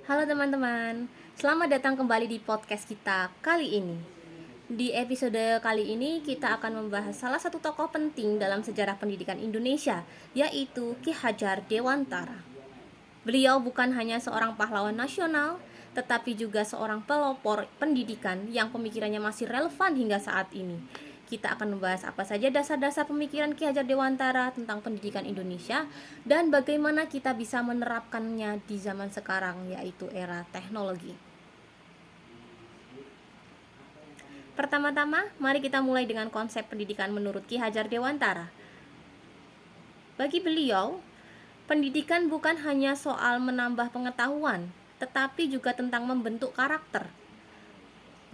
Halo teman-teman, selamat datang kembali di podcast kita kali ini. Di episode kali ini kita akan membahas salah satu tokoh penting dalam sejarah pendidikan Indonesia, yaitu Ki Hajar Dewantara. Beliau bukan hanya seorang pahlawan nasional, tetapi juga seorang pelopor pendidikan yang pemikirannya masih relevan hingga saat ini. Kita akan membahas apa saja dasar-dasar pemikiran Ki Hajar Dewantara tentang pendidikan Indonesia dan bagaimana kita bisa menerapkannya di zaman sekarang, yaitu era teknologi. Pertama-tama, mari kita mulai dengan konsep pendidikan menurut Ki Hajar Dewantara. Bagi beliau, pendidikan bukan hanya soal menambah pengetahuan, tetapi juga tentang membentuk karakter.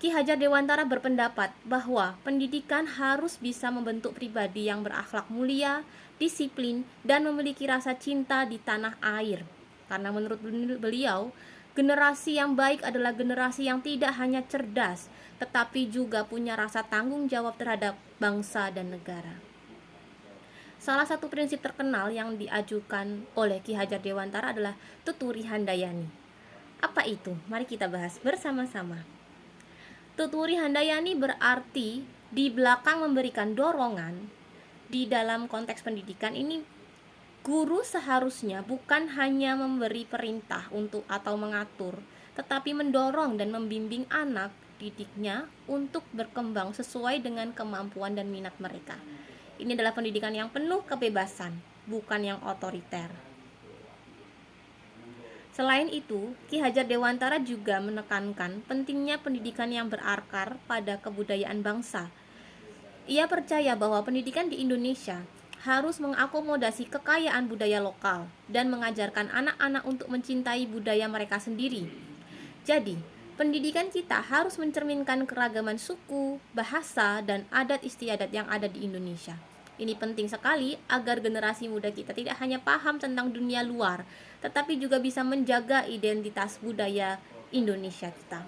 Ki Hajar Dewantara berpendapat bahwa pendidikan harus bisa membentuk pribadi yang berakhlak mulia, disiplin, dan memiliki rasa cinta di tanah air. Karena menurut beliau, generasi yang baik adalah generasi yang tidak hanya cerdas, tetapi juga punya rasa tanggung jawab terhadap bangsa dan negara. Salah satu prinsip terkenal yang diajukan oleh Ki Hajar Dewantara adalah Tuturi Handayani. Apa itu? Mari kita bahas bersama-sama. Tuturi Handayani berarti di belakang memberikan dorongan. Di dalam konteks pendidikan ini, guru seharusnya bukan hanya memberi perintah untuk atau mengatur, tetapi mendorong dan membimbing anak didiknya untuk berkembang sesuai dengan kemampuan dan minat mereka. Ini adalah pendidikan yang penuh kebebasan, bukan yang otoriter. Selain itu, Ki Hajar Dewantara juga menekankan pentingnya pendidikan yang berakar pada kebudayaan bangsa. Ia percaya bahwa pendidikan di Indonesia harus mengakomodasi kekayaan budaya lokal dan mengajarkan anak-anak untuk mencintai budaya mereka sendiri. Jadi, pendidikan kita harus mencerminkan keragaman suku, bahasa, dan adat istiadat yang ada di Indonesia. Ini penting sekali agar generasi muda kita tidak hanya paham tentang dunia luar, tetapi juga bisa menjaga identitas budaya Indonesia kita.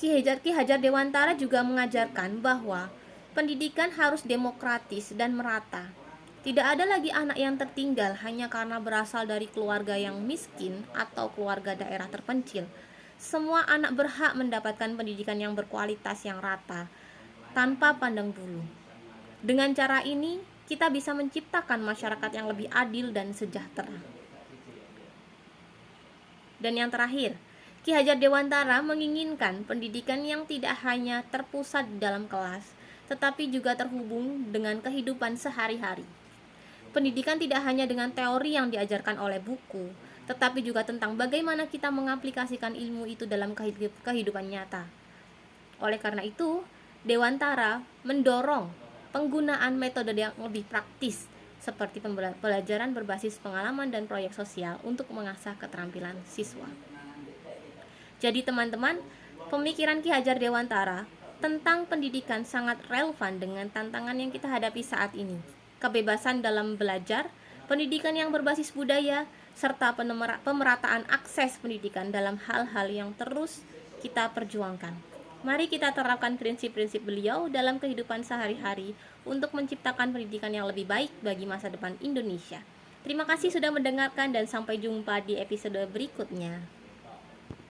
Ki Hajar Dewantara juga mengajarkan bahwa pendidikan harus demokratis dan merata. Tidak ada lagi anak yang tertinggal hanya karena berasal dari keluarga yang miskin atau keluarga daerah terpencil. Semua anak berhak mendapatkan pendidikan yang berkualitas yang rata, tanpa pandang bulu. Dengan cara ini, kita bisa menciptakan masyarakat yang lebih adil dan sejahtera. Dan yang terakhir, Ki Hajar Dewantara menginginkan pendidikan yang tidak hanya terpusat di dalam kelas, tetapi juga terhubung dengan kehidupan sehari-hari. Pendidikan tidak hanya dengan teori yang diajarkan oleh buku, tetapi juga tentang bagaimana kita mengaplikasikan ilmu itu dalam kehidupan nyata. Oleh karena itu, Dewantara mendorong penggunaan metode yang lebih praktis seperti pembelajaran berbasis pengalaman dan proyek sosial untuk mengasah keterampilan siswa. Jadi teman-teman, pemikiran Ki Hajar Dewantara tentang pendidikan sangat relevan dengan tantangan yang kita hadapi saat ini. Kebebasan dalam belajar, pendidikan yang berbasis budaya, serta pemerataan akses pendidikan dalam hal-hal yang terus kita perjuangkan. Mari kita terapkan prinsip-prinsip beliau dalam kehidupan sehari-hari untuk menciptakan pendidikan yang lebih baik bagi masa depan Indonesia. Terima kasih sudah mendengarkan dan sampai jumpa di episode berikutnya.